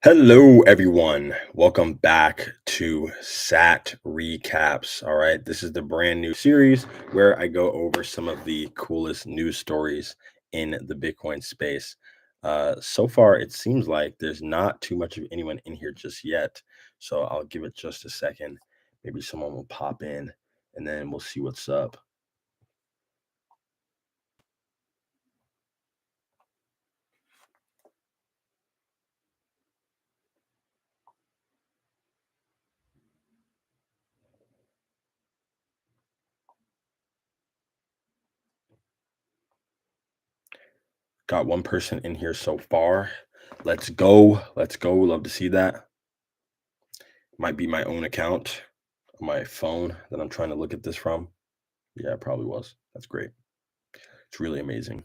Hello, everyone. Welcome back to SAT Recaps. All right, this is the brand new series where I go over some of the coolest news stories in the Bitcoin space. So far, it seems like there's not too much of anyone in here just yet. So I'll give it just a second. Maybe someone will pop in and then we'll see what's up. Got one person in here so far. Let's go. Let's go. Love to see that. Might be my own account on my phone that I'm trying to look at this from. Yeah, it probably was. That's great. It's really amazing.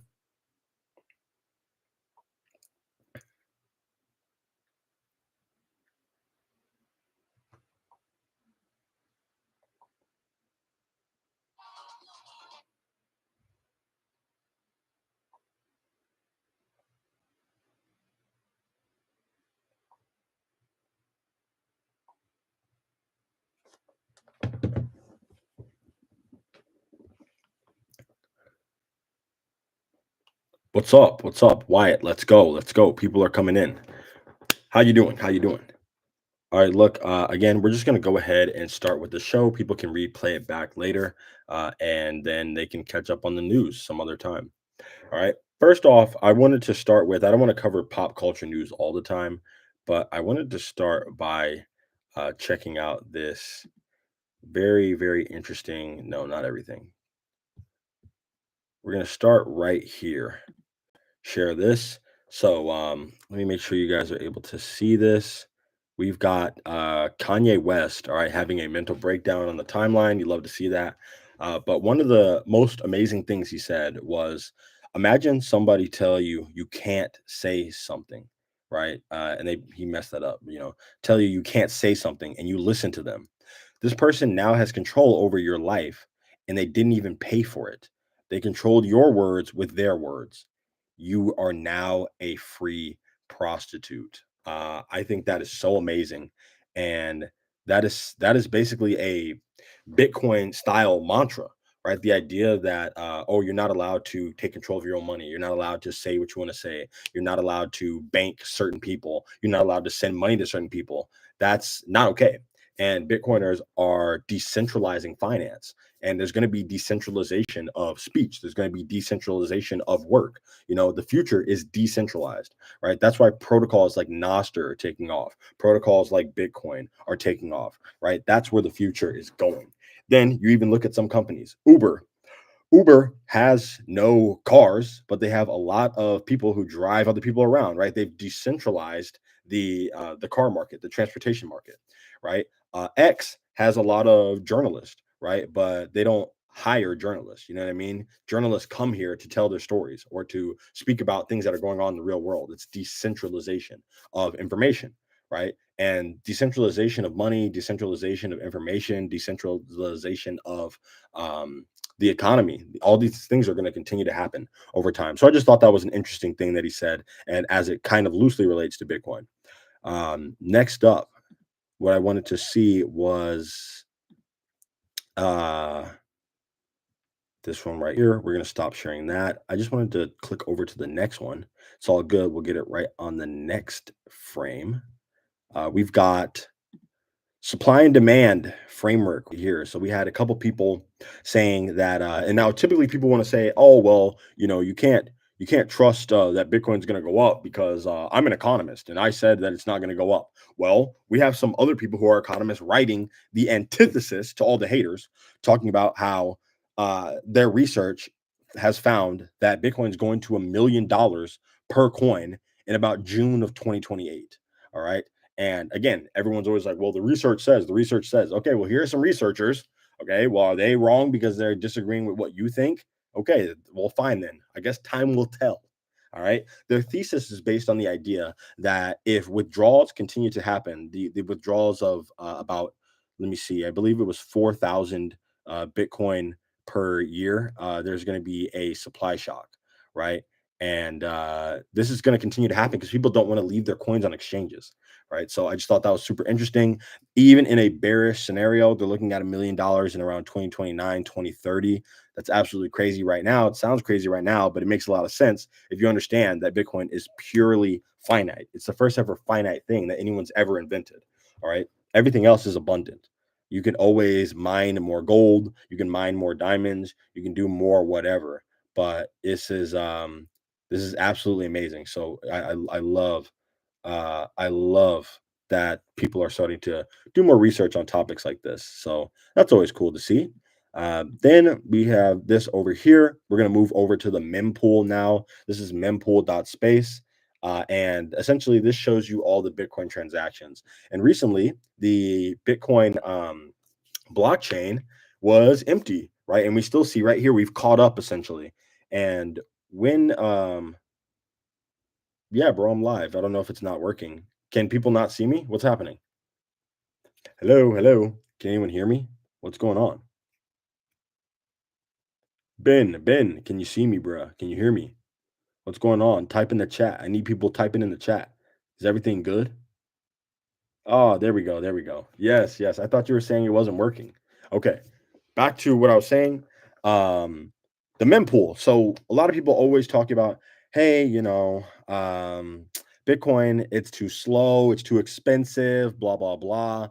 What's up? What's up? Wyatt, let's go. Let's go. People are coming in. How you doing? How you doing? All right, look, again, we're just going to go ahead and start with the show. People can replay it back later, and then they can catch up on the news some other time. All right. First off, I wanted to start with I don't want to cover pop culture news all the time, but I wanted to start by checking out this very, very interesting. No, not everything. We're going to start right here. Share this. So let me make sure you guys are able to see this. We've got Kanye West, all right, having a mental breakdown on the timeline. You love to see that. But one of the most amazing things he said was, imagine somebody tell you you can't say something, right? And he messed that up, tell you you can't say something and you listen to them. This person now has control over your life and they didn't even pay for it. They controlled your words with their words. You are now a free prostitute. I think that is so amazing. And that is basically a Bitcoin style mantra, right? The idea that oh, you're not allowed to take control of your own money. You're not allowed to say what you want to say. You're not allowed to bank certain people. You're not allowed to send money to certain people. That's not okay. And Bitcoiners are decentralizing finance. And there's going to be decentralization of speech. There's going to be decentralization of work. The future is decentralized, right? That's why protocols like Nostr are taking off. Protocols like Bitcoin are taking off, right? That's where the future is going. Then you even look at some companies, Uber. Uber has no cars, but they have a lot of people who drive other people around, right? They've decentralized the car market, the transportation market, right? X has a lot of journalists, right? But they don't hire journalists. You know what I mean? Journalists come here to tell their stories or to speak about things that are going on in the real world. It's decentralization of information, right? And decentralization of money, decentralization of information, decentralization of the economy. All these things are going to continue to happen over time. So I just thought that was an interesting thing that he said, and as it kind of loosely relates to Bitcoin. Next up, what I wanted to see was uh, this one right here. We're going to stop sharing that. I just wanted to click over to the next one. It's all good. We'll get it right on the next frame. We've got supply and demand framework here. So we had a couple people saying that, and now typically people want to say, oh, well, you can't trust that Bitcoin's going to go up because I'm an economist and I said that it's not going to go up. Well, we have some other people who are economists writing the antithesis to all the haters, talking about how their research has found that Bitcoin's going to $1 million per coin in about June of 2028. All right. And again, everyone's always like, well, the research says, okay, well, here are some researchers. Okay, well, are they wrong because they're disagreeing with what you think? Okay, well, fine then. I guess time will tell. All right. Their thesis is based on the idea that if withdrawals continue to happen, the withdrawals of about, let me see, I believe it was 4,000 Bitcoin per year, there's going to be a supply shock, right? And this is going to continue to happen because people don't want to leave their coins on exchanges, right? So I just thought that was super interesting. Even in a bearish scenario, they're looking at $1 million in around 2029, 2030. That's absolutely crazy right now. It sounds crazy right now, but it makes a lot of sense if you understand that Bitcoin is purely finite. It's the first ever finite thing that anyone's ever invented. All right. Everything else is abundant. You can always mine more gold, you can mine more diamonds, you can do more whatever. But this is absolutely amazing. So I love that people are starting to do more research on topics like this. So that's always cool to see. Then we have this over here. We're going to move over to the mempool now. This is mempool.space. And essentially, this shows you all the Bitcoin transactions. And recently, the Bitcoin blockchain was empty, right? And we still see right here, we've caught up essentially. And when, yeah, bro, I'm live. I don't know if it's not working. Can people not see me? What's happening? Hello, hello. Can anyone hear me? What's going on? Ben, can you see me, bruh? Can you hear me? What's going on? Type in the chat. I need people typing in the chat. Is everything good? Oh, there we go. There we go. Yes, yes. I thought you were saying it wasn't working. Okay. Back to what I was saying. Um, the mempool. So a lot of people always talk about, hey, Bitcoin, it's too slow, it's too expensive, blah, blah, blah.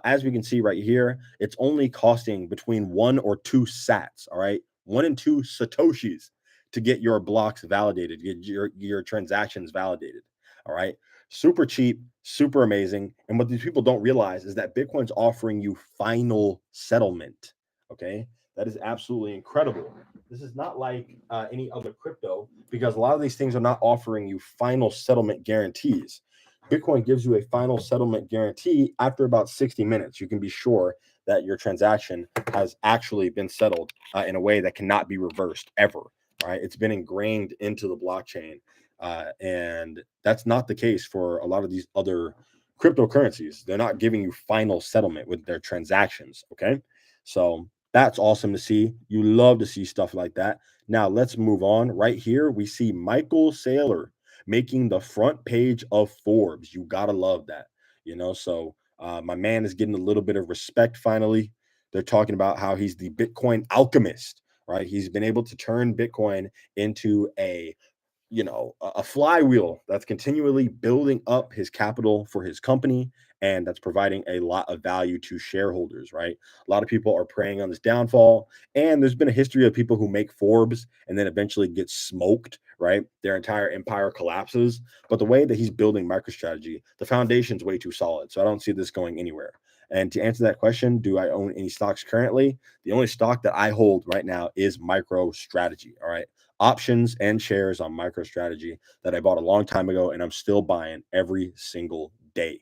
As we can see right here, it's only costing between 1 or 2 sats, all right? 1 and 2 Satoshis to get your blocks validated, get your transactions validated. All right. Super cheap, super amazing. And what these people don't realize is that Bitcoin's offering you final settlement. Okay. That is absolutely incredible. This is not like any other crypto because a lot of these things are not offering you final settlement guarantees. Bitcoin gives you a final settlement guarantee after about 60 minutes. You can be sure that your transaction has actually been settled in a way that cannot be reversed ever. Right. It's been ingrained into the blockchain. And that's not the case for a lot of these other cryptocurrencies. They're not giving you final settlement with their transactions. Okay. So that's awesome to see. You love to see stuff like that. Now let's move on. Right here, we see Michael Saylor making the front page of Forbes. You gotta love that. So my man is getting a little bit of respect finally. They're talking about how he's the Bitcoin alchemist, right? He's been able to turn Bitcoin into a flywheel that's continually building up his capital for his company, and that's providing a lot of value to shareholders, right? A lot of people are preying on this downfall, and there's been a history of people who make Forbes and then eventually get smoked, right? Their entire empire collapses. But the way that he's building MicroStrategy, the foundation's way too solid, so I don't see this going anywhere. And to answer that question, do I own any stocks currently? The only stock that I hold right now is MicroStrategy. All right, options and shares on MicroStrategy that I bought a long time ago, and I'm still buying every single day.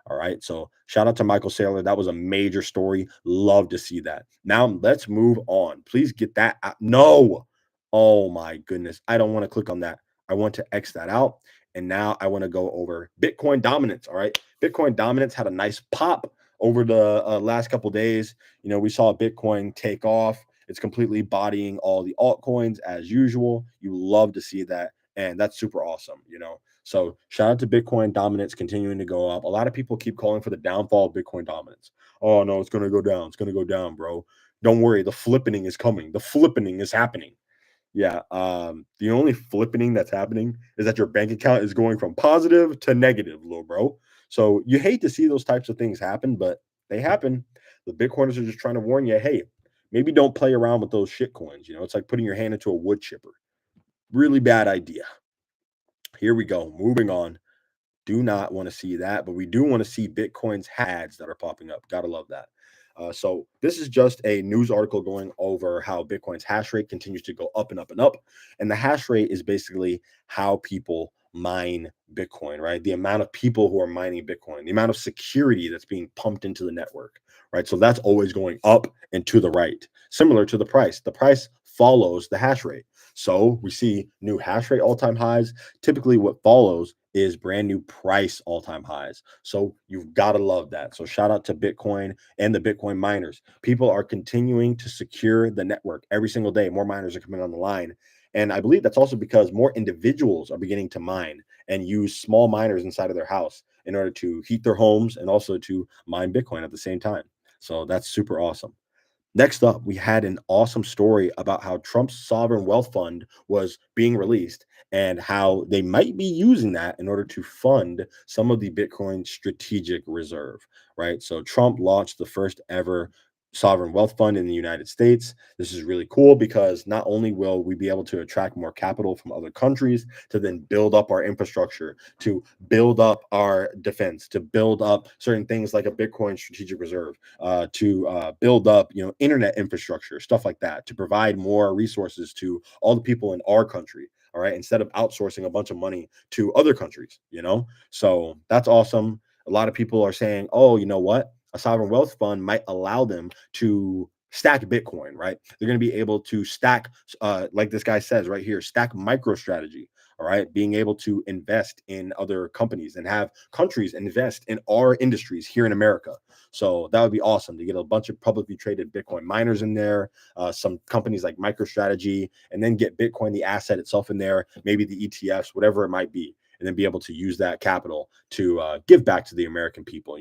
All right. So shout out to Michael Saylor. That was a major story. Love to see that. Now let's move on. Please get that out. No. Oh my goodness. I don't want to click on that. I want to X that out. And now I want to go over Bitcoin dominance. All right. Bitcoin dominance had a nice pop over the last couple days. We saw Bitcoin take off. It's completely bodying all the altcoins as usual. You love to see that. And that's super awesome. So shout out to Bitcoin dominance continuing to go up. A lot of people keep calling for the downfall of Bitcoin dominance. Oh no, it's going to go down. It's going to go down, bro. Don't worry. The flippening is coming. The flippening is happening. Yeah. The only flippening that's happening is that your bank account is going from positive to negative, little bro. So you hate to see those types of things happen, but they happen. The Bitcoiners are just trying to warn you, hey, maybe don't play around with those shit coins. It's like putting your hand into a wood chipper. Really bad idea. Here we go. Moving on. Do not want to see that, but we do want to see Bitcoin's ads that are popping up. Gotta love that. So this is just a news article going over how Bitcoin's hash rate continues to go up and up and up. And the hash rate is basically how people mine Bitcoin, right? The amount of people who are mining Bitcoin, the amount of security that's being pumped into the network, right? So that's always going up and to the right, similar to the price. The price follows the hash rate. So we see new hash rate all-time highs. Typically what follows is brand new price all-time highs. So you've got to love that. So shout out to Bitcoin and the Bitcoin miners. People are continuing to secure the network every single day. More miners are coming on the line. And I believe that's also because more individuals are beginning to mine and use small miners inside of their house in order to heat their homes and also to mine Bitcoin at the same time. So that's super awesome. Next up, we had an awesome story about how Trump's sovereign wealth fund was being released and how they might be using that in order to fund some of the Bitcoin strategic reserve, right? So Trump launched the first ever sovereign wealth fund in the United States. This is really cool because not only will we be able to attract more capital from other countries to then build up our infrastructure, to build up our defense, to build up certain things like a Bitcoin strategic reserve, to build up, internet infrastructure, stuff like that, to provide more resources to all the people in our country. All right, instead of outsourcing a bunch of money to other countries. So that's awesome. A lot of people are saying, oh, you know what? A sovereign wealth fund might allow them to stack Bitcoin, right? They're going to be able to stack, like this guy says right here, stack MicroStrategy. All right, being able to invest in other companies and have countries invest in our industries here in America. So that would be awesome to get a bunch of publicly traded Bitcoin miners in there, some companies like MicroStrategy, and then get Bitcoin, the asset itself, in there, maybe the ETFs, whatever it might be, and then be able to use that capital to give back to the American people.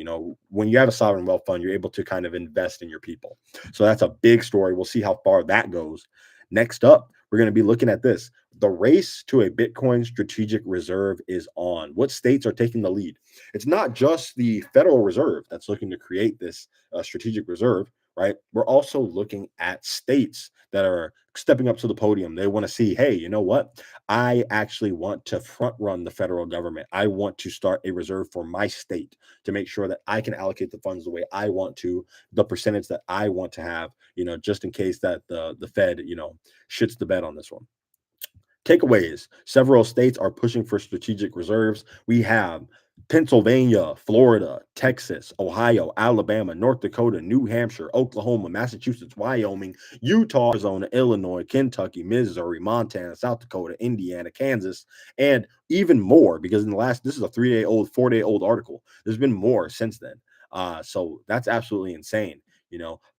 When you have a sovereign wealth fund, you're able to kind of invest in your people. So that's a big story. We'll see how far that goes. Next up, we're going to be looking at this. The race to a Bitcoin strategic reserve is on. What states are taking the lead? It's not just the Federal Reserve that's looking to create this strategic reserve, right? We're also looking at states that are stepping up to the podium. They want to see, hey, you know what? I actually want to front run the federal government. I want to start a reserve for my state to make sure that I can allocate the funds the way I want to, the percentage that I want to have, just in case that the Fed, shits the bed on this one. Takeaways: several states are pushing for strategic reserves. We have Pennsylvania, Florida, Texas, Ohio, Alabama, North Dakota, New Hampshire, Oklahoma, Massachusetts, Wyoming, Utah, Arizona, Illinois, Kentucky, Missouri, Montana, South Dakota, Indiana, Kansas, and even more, because this is a 3-day old, 4-day old article. There's been more since then. So that's absolutely insane.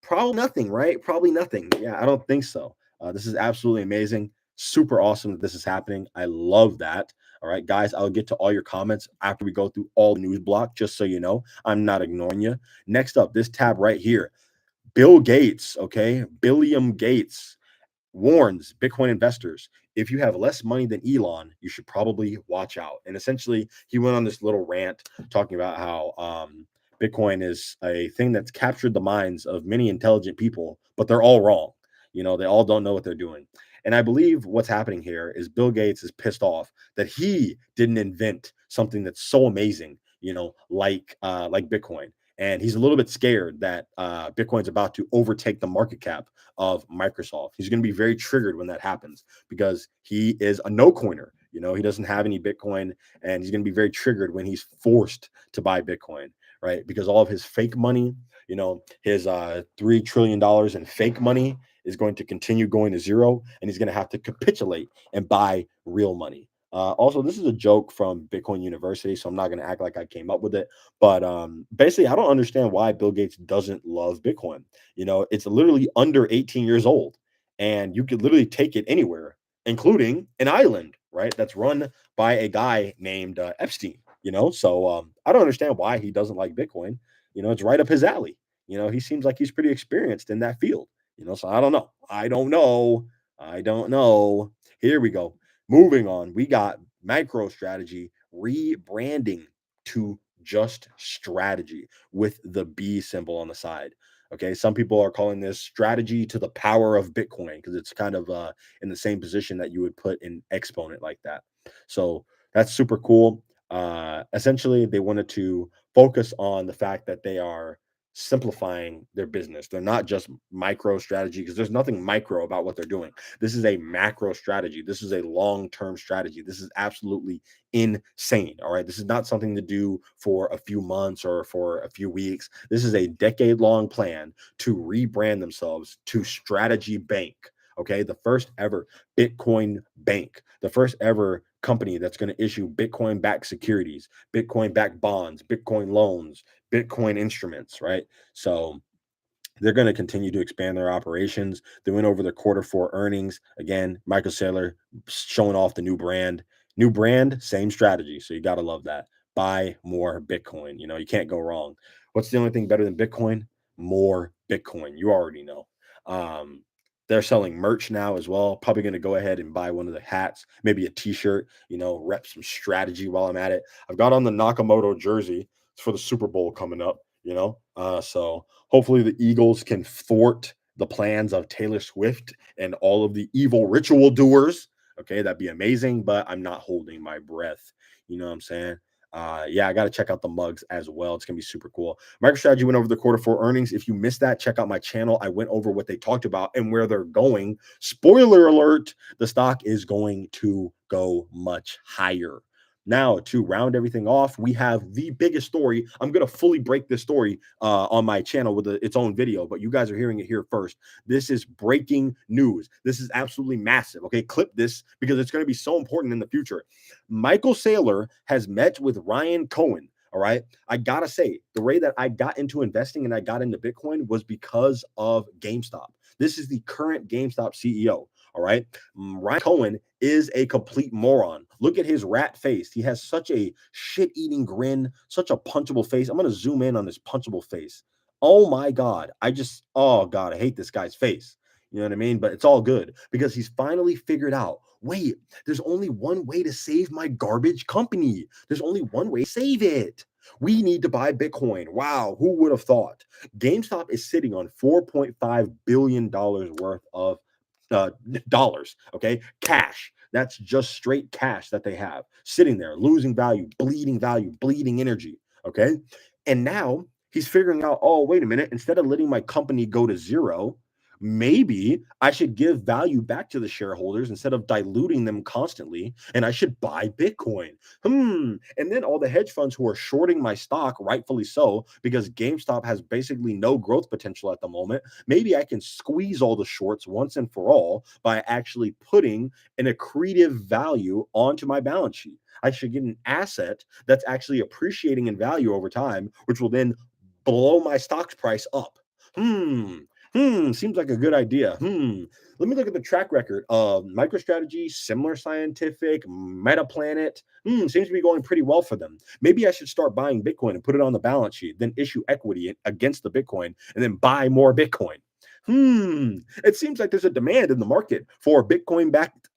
Probably nothing, right? Probably nothing. Yeah, I don't think so. This is absolutely amazing. Super awesome that this is happening. I love that. All right, guys, I'll get to all your comments after we go through all the news block, just so you know. I'm not ignoring you. Next up, this tab right here. Bill Gates, okay? Billiam Gates warns Bitcoin investors, if you have less money than Elon, you should probably watch out. And essentially, he went on this little rant talking about how Bitcoin is a thing that's captured the minds of many intelligent people, but they're all wrong. They all don't know what they're doing. And I believe what's happening here is Bill Gates is pissed off that he didn't invent something that's so amazing, like Bitcoin. And he's a little bit scared that Bitcoin's about to overtake the market cap of Microsoft. He's going to be very triggered when that happens because he is a no coiner. He doesn't have any Bitcoin, and he's going to be very triggered when he's forced to buy Bitcoin, right? Because all of his fake money, his $3 trillion in fake money is going to continue going to zero, and he's going to have to capitulate and buy real money. Also, this is a joke from Bitcoin University, so I'm not going to act like I came up with it. But basically, I don't understand why Bill Gates doesn't love Bitcoin. It's literally under 18 years old, and you could literally take it anywhere, including an island, right? That's run by a guy named Epstein. So I don't understand why he doesn't like Bitcoin. It's right up his alley. He seems like he's pretty experienced in that field. So I don't know. I don't know. Here we go. Moving on, we got MicroStrategy rebranding to just strategy with the B symbol on the side. Okay, some people are calling this strategy to the power of Bitcoin because it's kind of in the same position that you would put an exponent like that. So that's super cool. Essentially, they wanted to focus on the fact that they are simplifying their business. They're not just micro strategy because there's nothing micro about what they're doing. This is a macro strategy. This is a long-term strategy. This is absolutely insane. All right. This is not something to do for a few months or for a few weeks. This is a decade-long plan to rebrand themselves to Strategy Bank. Okay, the first ever Bitcoin bank, the first ever company that's going to issue Bitcoin backed securities, Bitcoin backed bonds, Bitcoin loans, Bitcoin instruments, right? So they're going to continue to expand their operations. They went over the quarter four earnings. Again, Michael Saylor showing off the new brand. New brand, same strategy. So you got to love that. Buy more Bitcoin. You know, you can't go wrong. What's the only thing better than Bitcoin? More Bitcoin. You already know. Um, they're selling merch now as well. Probably going to go ahead and buy one of the hats, maybe a t-shirt, you know, rep some strategy while I'm at it. I've got on the Nakamoto jersey for the Super Bowl coming up, you know. So hopefully the Eagles can thwart the plans of Taylor Swift and all of the evil ritual doers. Okay, that'd be amazing, but I'm not holding my breath. You know what I'm saying? Yeah, I got to check out the mugs as well. It's gonna be super cool. MicroStrategy went over the quarter four earnings. If you missed that, check out my channel. I went over what they talked about and where they're going. Spoiler alert: the stock is going to go much higher. Now, to round everything off, we have the biggest story. I'm going to fully break this story on my channel with its own video, but you guys are hearing it here first. This is breaking news. This is absolutely massive. Okay, clip this because it's going to be so important in the future. Michael Saylor has met with Ryan Cohen. All right. I got to say, the way that I got into investing and I got into Bitcoin was because of GameStop. This is the current GameStop CEO. All right. Ryan Cohen is a complete moron. Look at his rat face. He has such a shit eating grin, such a punchable face. I'm going to zoom in on this punchable face. Oh my God. Oh God, I hate this guy's face. You know what I mean? But it's all good because he's finally figured out wait, there's only one way to save my garbage company. There's only one way to save it. We need to buy Bitcoin. Wow, who would have thought? GameStop is sitting on $4.5 billion worth of uh, dollars, okay? Cash. That's just straight cash that they have sitting there, losing value, bleeding energy, okay? And now he's figuring out, oh, wait a minute, instead of letting my company go to zero, maybe I should give value back to the shareholders instead of diluting them constantly, and I should buy Bitcoin. And then all the hedge funds who are shorting my stock, rightfully so, because GameStop has basically no growth potential at the moment. Maybe I can squeeze all the shorts once and for all by actually putting an accretive value onto my balance sheet. I should get an asset that's actually appreciating in value over time, which will then blow my stock's price up. Seems like a good idea. Let me look at the track record of MicroStrategy, Similar Scientific, MetaPlanet. Seems to be going pretty well for them. Maybe I should start buying Bitcoin and put it on the balance sheet, then issue equity against the Bitcoin and then buy more Bitcoin. It seems like there's a demand in the market for Bitcoin backed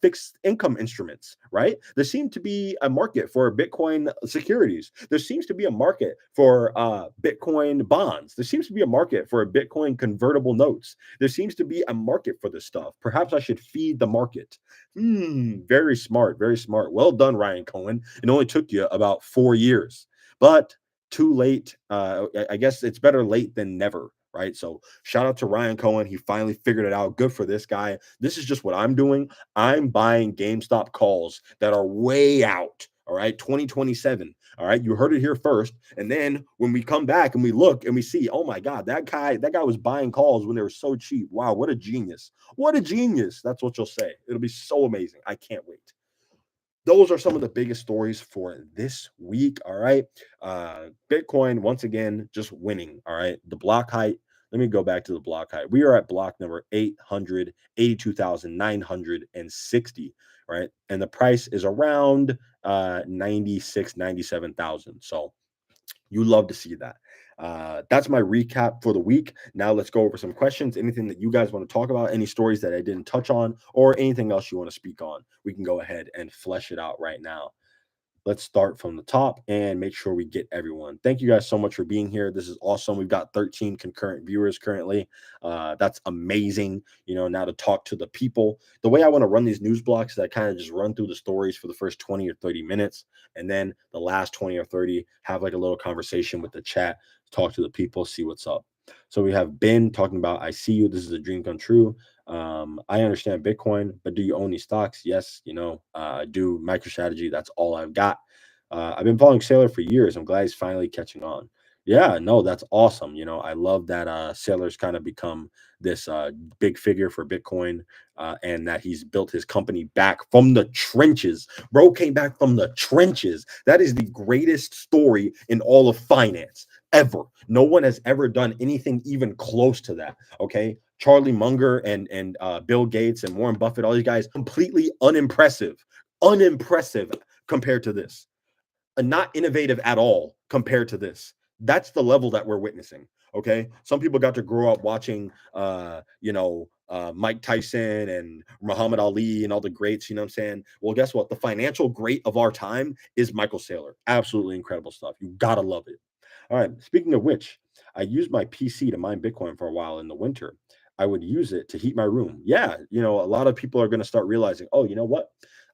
fixed income instruments, right? There seems to be a market for Bitcoin securities. There seems to be a market for Bitcoin bonds. There seems to be a market for Bitcoin convertible notes. There seems to be a market for this stuff. Perhaps I should feed the market. Very smart, very smart. Well done, Ryan Cohen. It only took you about 4 years, but too late. I guess it's better late than never, right? So shout out to Ryan Cohen. He finally figured it out. Good for this guy. This is just what I'm doing. I'm buying GameStop calls that are way out. All right, 2027. All right, you heard it here first. And then when we come back and we look and we see, oh my God, that guy was buying calls when they were so cheap. Wow, what a genius. What a genius. That's what you'll say. It'll be so amazing. I can't wait. Those are some of the biggest stories for this week. All right. Bitcoin, once again, just winning. All right. The block height. Let me go back to the block height. We are at block number 882,960. Right. And the price is around 96, 97,000. So you love to see that. That's my recap for the week. Now let's go over some questions. Anything that you guys want to talk about, any stories that I didn't touch on, or anything else you want to speak on, we can go ahead and flesh it out right now. Let's start from the top and make sure we get everyone. Thank you guys so much for being here. This is awesome. We've got 13 concurrent viewers currently. That's amazing. You know, now to talk to the people. The way I want to run these news blocks is I kind of just run through the stories for the first 20 or 30 minutes. And then the last 20 or 30, have like a little conversation with the chat, talk to the people, see what's up. So we have Ben talking about, I see you. This is a dream come true. I understand Bitcoin, but do you own these stocks? Yes, I do. MicroStrategy, that's all I've got. I've been following Sailor for years. I'm glad he's finally catching on. Yeah, no, that's awesome. I love that Sailor's kind of become this big figure for Bitcoin, and that he's built his company back from the trenches. Bro came back from the trenches. That is the greatest story in all of finance ever. No one has ever done anything even close to that. Okay. Charlie Munger and Bill Gates and Warren Buffett, all these guys, completely unimpressive, unimpressive compared to this, not innovative at all compared to this. That's the level that we're witnessing. Okay. Some people got to grow up watching, Mike Tyson and Muhammad Ali and all the greats. You know what I'm saying? Well, guess what? The financial great of our time is Michael Saylor. Absolutely incredible stuff. You got to love it. All right. Speaking of which, I used my PC to mine Bitcoin for a while in the winter. I would use it to heat my room. Yeah. A lot of people are going to start realizing, oh, you know what?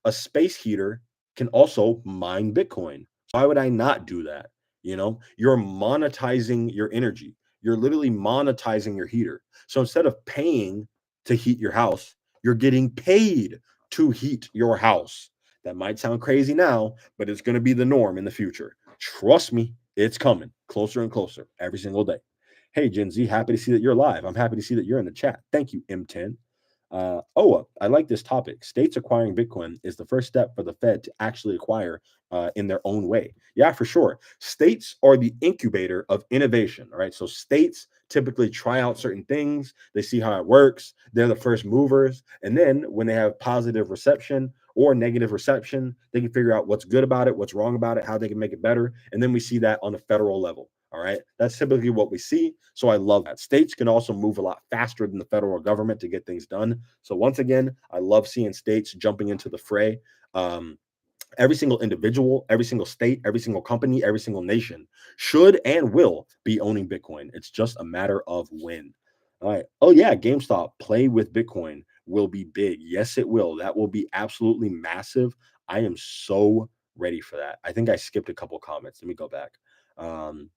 A space heater can also mine Bitcoin. Why would I not do that? You're monetizing your energy. You're literally monetizing your heater. So instead of paying to heat your house, you're getting paid to heat your house. That might sound crazy now, but it's going to be the norm in the future. Trust me, it's coming closer and closer every single day. Hey, Gen Z, happy to see that you're live. I'm happy to see that you're in the chat. Thank you, M10. I like this topic. States acquiring Bitcoin is the first step for the Fed to actually acquire in their own way. Yeah, for sure. States are the incubator of innovation. All right. So states typically try out certain things, they see how it works, they're the first movers. And then when they have positive reception or negative reception, they can figure out what's good about it, what's wrong about it, how they can make it better. And then we see that on a federal level. All right. That's typically what we see. So I love that. States can also move a lot faster than the federal government to get things done. So once again, I love seeing states jumping into the fray. Um, every single individual, every single state, every single company, every single nation should and will be owning Bitcoin. It's just a matter of when. All right. Oh, yeah. GameStop play with Bitcoin will be big. Yes, it will. That will be absolutely massive. I am so ready for that. I think I skipped a couple comments. Let me go back. Um,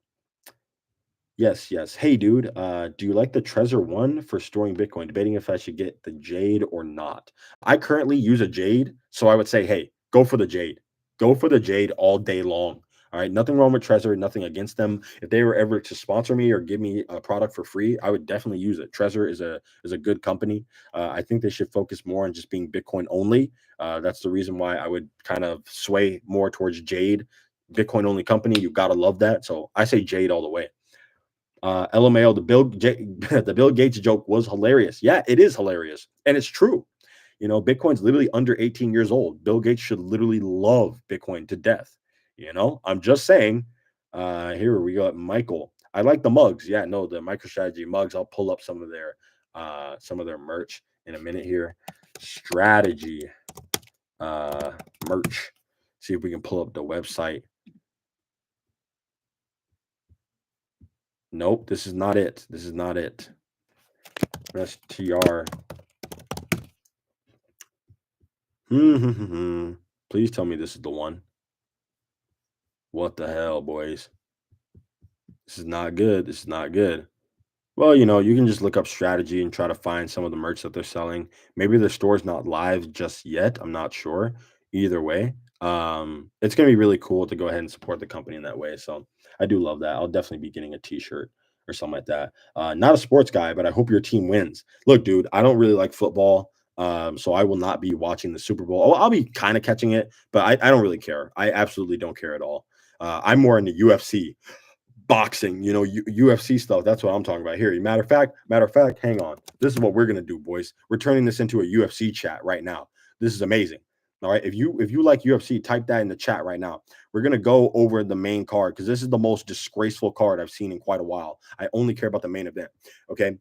Yes, yes. Hey, dude, do you like the Trezor one for storing Bitcoin? Debating if I should get the Jade or not. I currently use a Jade, so I would say, hey, go for the Jade. Go for the Jade all day long. All right, nothing wrong with Trezor, nothing against them. If they were ever to sponsor me or give me a product for free, I would definitely use it. Trezor is a good company. I think they should focus more on just being Bitcoin only. That's the reason why I would kind of sway more towards Jade, Bitcoin only company. You gotta love that. So I say Jade all the way. LMAO, the Bill Gates joke was hilarious. Yeah, it is hilarious, and it's true. Bitcoin's literally under 18 years old. Bill Gates should literally love Bitcoin to death. I'm just saying. Here we go. Michael, I like the mugs. Yeah, no, the MicroStrategy mugs. I'll pull up some of their merch in a minute here. Strategy merch. See if we can pull up the website. Nope, this is not it. This is not it. STR. Please tell me this is the one. What the hell, boys? This is not good. This is not good. Well, you can just look up strategy and try to find some of the merch that they're selling. Maybe their store's not live just yet. I'm not sure. Either way, it's gonna be really cool to go ahead and support the company in that way. So I do love that. I'll definitely be getting a t-shirt or something like that. Not a sports guy, but I hope your team wins. Look, dude, I don't really like football. So I will not be watching the Super Bowl. Oh, I'll be kind of catching it, but I don't really care. I absolutely don't care at all. I'm more into UFC, boxing, UFC stuff. That's what I'm talking about here. Matter of fact, hang on. This is what we're gonna do, boys. We're turning this into a UFC chat right now. This is amazing. All right. If you like UFC, type that in the chat right now. We're gonna go over the main card because this is the most disgraceful card I've seen in quite a while. I only care about the main event. Okay.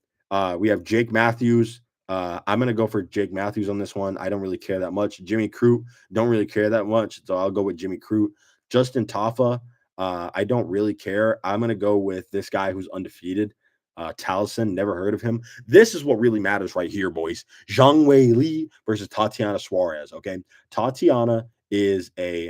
We have Jake Matthews. I'm gonna go for Jake Matthews on this one. I don't really care that much. Jimmy Crute, don't really care that much. So I'll go with Jimmy Crute. Justin Taffa, I don't really care. I'm going to go with this guy who's undefeated. Taliesin, never heard of him. This is what really matters right here, boys. Zhang Wei Li versus Tatiana Suarez. Okay. Tatiana is a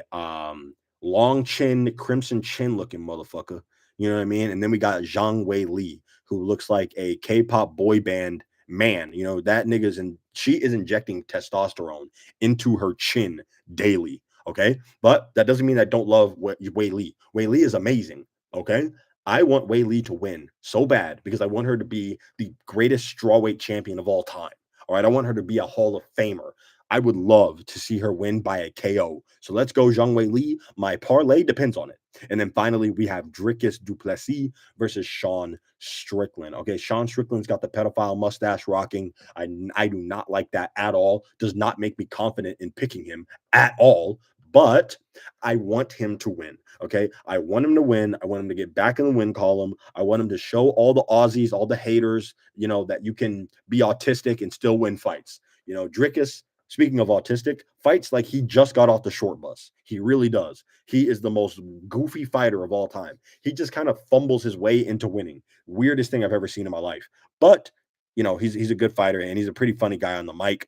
long chin, crimson chin looking motherfucker. You know what I mean? And then we got Zhang Wei Li, who looks like a K-pop boy band man. That nigga's she is injecting testosterone into her chin daily. Okay. But that doesn't mean I don't love Wei Li. Wei Li is amazing. Okay. I want Wei Li to win so bad because I want her to be the greatest strawweight champion of all time. All right. I want her to be a Hall of Famer. I would love to see her win by a KO. So let's go, Zhang Wei Li. My parlay depends on it. And then finally, we have Dricus Duplessis versus Sean Strickland. Okay, Sean Strickland's got the pedophile mustache rocking. I do not like that at all. Does not make me confident in picking him at all. But I want him to win. Okay. I want him to win. I want him to get back in the win column. I want him to show all the Aussies, all the haters, that you can be autistic and still win fights. Drickus, speaking of autistic, fights like he just got off the short bus. He really does. He is the most goofy fighter of all time. He just kind of fumbles his way into winning. Weirdest thing I've ever seen in my life. But, he's a good fighter and he's a pretty funny guy on the mic.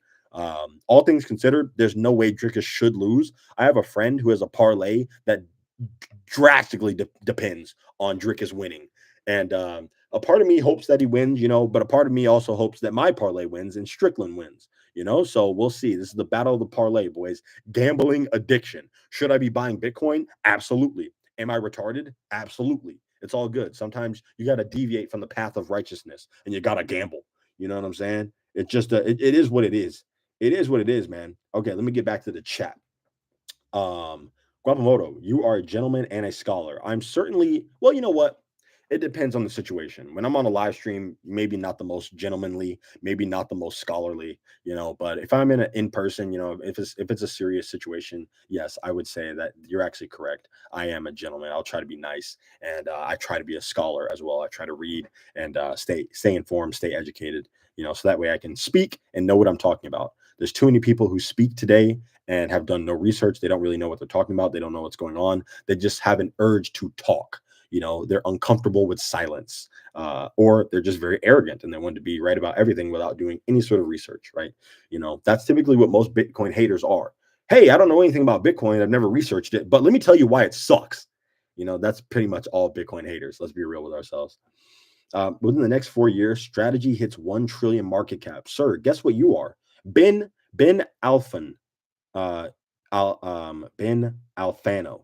All things considered, there's no way Drickus should lose. I have a friend who has a parlay that drastically depends on Drickus winning. And a part of me hopes that he wins, but a part of me also hopes that my parlay wins and Strickland wins, So we'll see. This is the battle of the parlay, boys. Gambling addiction. Should I be buying Bitcoin? Absolutely. Am I retarded? Absolutely. It's all good. Sometimes you got to deviate from the path of righteousness and you got to gamble. You know what I'm saying? It's just, it is what it is. It is what it is, man. Okay, let me get back to the chat. Guapamoto, you are a gentleman and a scholar. I'm certainly, well, you know what? It depends on the situation. When I'm on a live stream, maybe not the most gentlemanly, maybe not the most scholarly, but if I'm in person, if it's a serious situation, yes, I would say that you're actually correct. I am a gentleman. I'll try to be nice and I try to be a scholar as well. I try to read and stay informed, stay educated, so that way I can speak and know what I'm talking about. There's too many people who speak today and have done no research. They don't really know what they're talking about. They don't know what's going on. They just have an urge to talk. They're uncomfortable with silence, or they're just very arrogant and they want to be right about everything without doing any sort of research, right? That's typically what most Bitcoin haters are. Hey, I don't know anything about Bitcoin. I've never researched it, but let me tell you why it sucks. That's pretty much all Bitcoin haters. Let's be real with ourselves. Within the next 4 years, strategy hits 1 trillion market cap. Sir, guess what you are? Ben Alphan, Ben Alfano.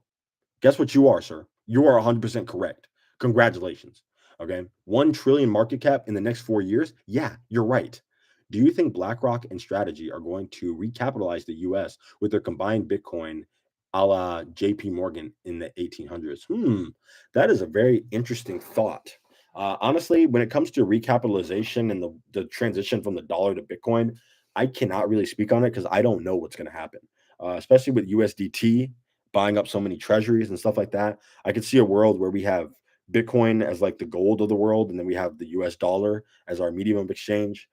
Guess what you are, sir? You are 100% correct. Congratulations. Okay. 1 trillion market cap in the next 4 years. Yeah, you're right. Do you think BlackRock and Strategy are going to recapitalize the US with their combined Bitcoin a la JP Morgan in the 1800s? That is a very interesting thought. Honestly, when it comes to recapitalization and the transition from the dollar to Bitcoin, I cannot really speak on it because I don't know what's going to happen, especially with USDT buying up so many treasuries and stuff like that. I could see a world where we have Bitcoin as like the gold of the world, and then we have the US dollar as our medium of exchange.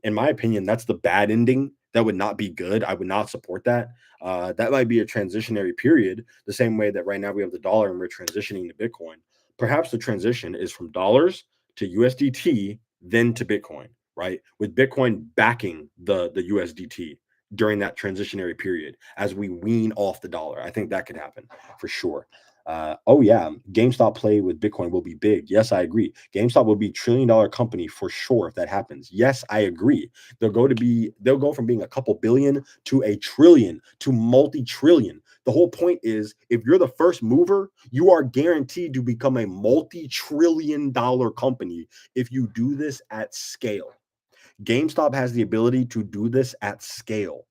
In my opinion, that's the bad ending. That would not be good. I would not support that. That might be a transitionary period, the same way that right now we have the dollar and we're transitioning to Bitcoin. Perhaps the transition is from dollars to USDT, then to Bitcoin, right? With Bitcoin backing the USDT during that transitionary period as we wean off the dollar. I think that could happen for sure. Oh yeah, GameStop play with Bitcoin will be big. Yes, I agree. GameStop will be $1 trillion company for sure if that happens. Yes, I agree. They'll go from being a couple billion to a trillion to multi-trillion. The whole point is if you're the first mover, you are guaranteed to become a multi-trillion dollar company if you do this at scale. GameStop has the ability to do this at scale.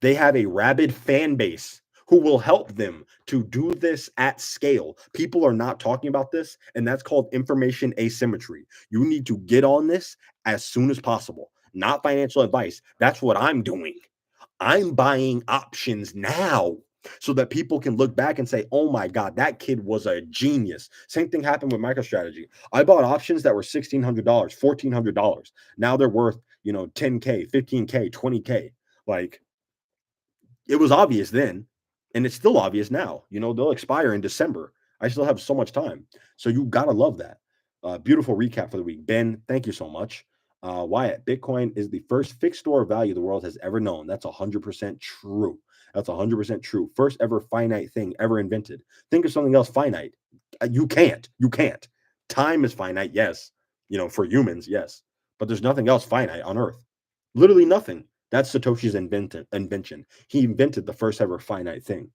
They have a rabid fan base who will help them to do this at scale. People are not talking about this, and that's called information asymmetry. You need to get on this as soon as possible. Not financial advice. That's what I'm doing. I'm buying options now so that people can look back and say, oh my God, that kid was a genius. Same thing happened with MicroStrategy. I bought options that were $1,600, $1,400. Now they're worth, 10K, 15K, 20K. Like, it was obvious then, and it's still obvious now. They'll expire in December. I still have so much time. So you gotta love that. Beautiful recap for the week. Ben, thank you so much. Wyatt, Bitcoin is the first fixed store of value the world has ever known. That's 100% true. That's 100% true. First ever finite thing ever invented. Think of something else finite. You can't. You can't. Time is finite, yes. For humans, yes. But there's nothing else finite on Earth. Literally nothing. That's Satoshi's invention. He invented the first ever finite thing.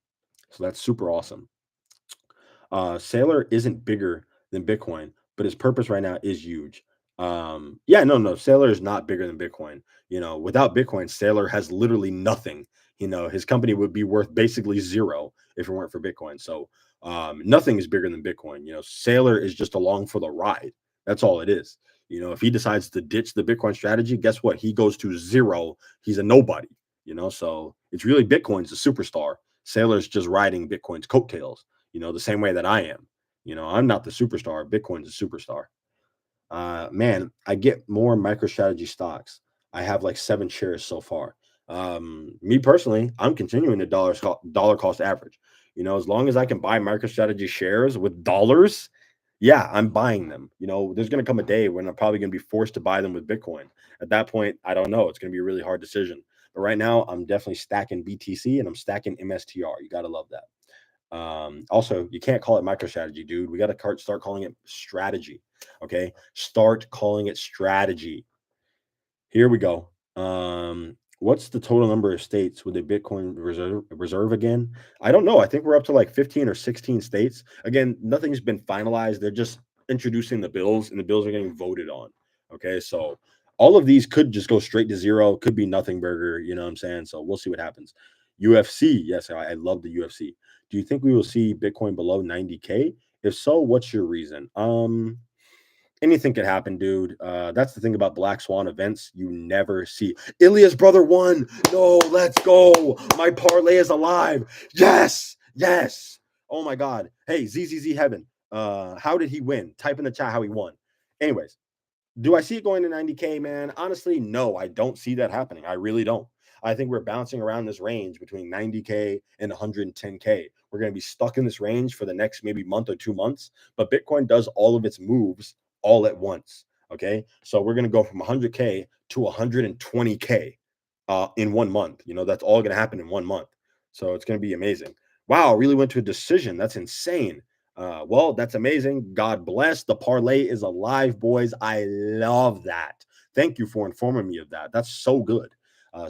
So that's super awesome. Sailor isn't bigger than Bitcoin, but its purpose right now is huge. Yeah, no, Saylor is not bigger than Bitcoin. Without Bitcoin, Saylor has literally nothing. His company would be worth basically zero if it weren't for Bitcoin. So nothing is bigger than Bitcoin. Saylor is just along for the ride. That's all it is. If he decides to ditch the Bitcoin strategy, guess what? He goes to zero. He's a nobody. So it's really Bitcoin's the superstar. Saylor's just riding Bitcoin's coattails. The same way that I am. I'm not the superstar. Bitcoin's the superstar. Man, I get more MicroStrategy stocks. I have like 7 shares so far. Me personally, I'm continuing the dollar cost average. As long as I can buy MicroStrategy shares with dollars, yeah, I'm buying them. There's going to come a day when I'm probably going to be forced to buy them with Bitcoin. At that point, I don't know. It's going to be a really hard decision. But right now, I'm definitely stacking BTC and I'm stacking MSTR. You got to love that. Also, you can't call it MicroStrategy, dude. We got to start calling it strategy. Okay, start calling it strategy. Here we go. What's the total number of states with a Bitcoin reserve again? I don't know. I think we're up to like 15 or 16 states. Again, nothing's been finalized. They're just introducing the bills, and the bills are getting voted on. Okay, so all of these could just go straight to zero. Could be nothing burger. You know what I'm saying? So we'll see what happens. UFC, yes, I love the UFC. Do you think we will see Bitcoin below 90K? If so, what's your reason? Anything could happen, dude. That's the thing about Black Swan events. You never see. Ilya's brother won. No, let's go. My parlay is alive. Yes, yes. Oh my God. Hey, ZZZ Heaven. How did he win? Type in the chat how he won. Anyways, do I see it going to 90K, man? Honestly, no, I don't see that happening. I really don't. I think we're bouncing around this range between 90K and 110K. We're going to be stuck in this range for the next maybe month or 2 months, but Bitcoin does all of its moves all at once. Okay. So we're going to go from 100K to 120K in 1 month. That's all going to happen in 1 month. So it's going to be amazing. Wow, really went to a decision. That's insane. Well, that's amazing. God bless. The parlay is alive, boys. I love that. Thank you for informing me of that. That's so good.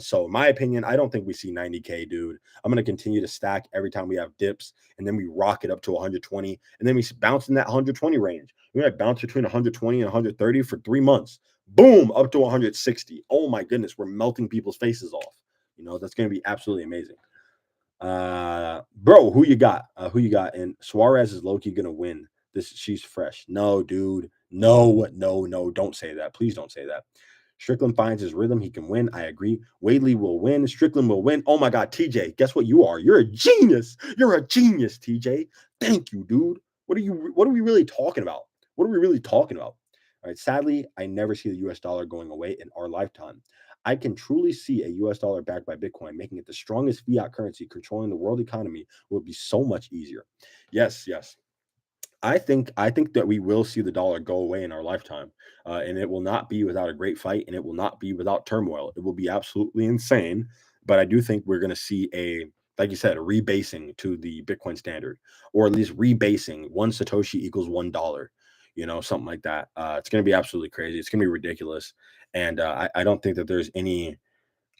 So, in my opinion, I don't think we see 90K, dude. I'm going to continue to stack every time we have dips, and then we rock it up to 120, and then we bounce in that 120 range. We're going to bounce between 120 and 130 for 3 months. Boom, up to 160. Oh my goodness, we're melting people's faces off. That's going to be absolutely amazing. Bro, who you got? And Suarez is low-key gonna win. She's fresh. No, dude. No, don't say that. Please don't say that. Strickland finds his rhythm. He can win. I agree. Wadley will win. Strickland will win. Oh my God, TJ, guess what you are? You're a genius. You're a genius, TJ. Thank you, dude. What are we really talking about? What are we really talking about? All right. Sadly, I never see the US dollar going away in our lifetime. I can truly see a US dollar backed by Bitcoin, making it the strongest fiat currency controlling the world economy would be so much easier. Yes, yes. I think that we will see the dollar go away in our lifetime, and it will not be without a great fight, and it will not be without turmoil. It will be absolutely insane, but I do think we're going to see like you said, a rebasing to the Bitcoin standard, or at least rebasing 1 Satoshi equals $1. Something like that. It's going to be absolutely crazy. It's going to be ridiculous, and I don't think that there's any.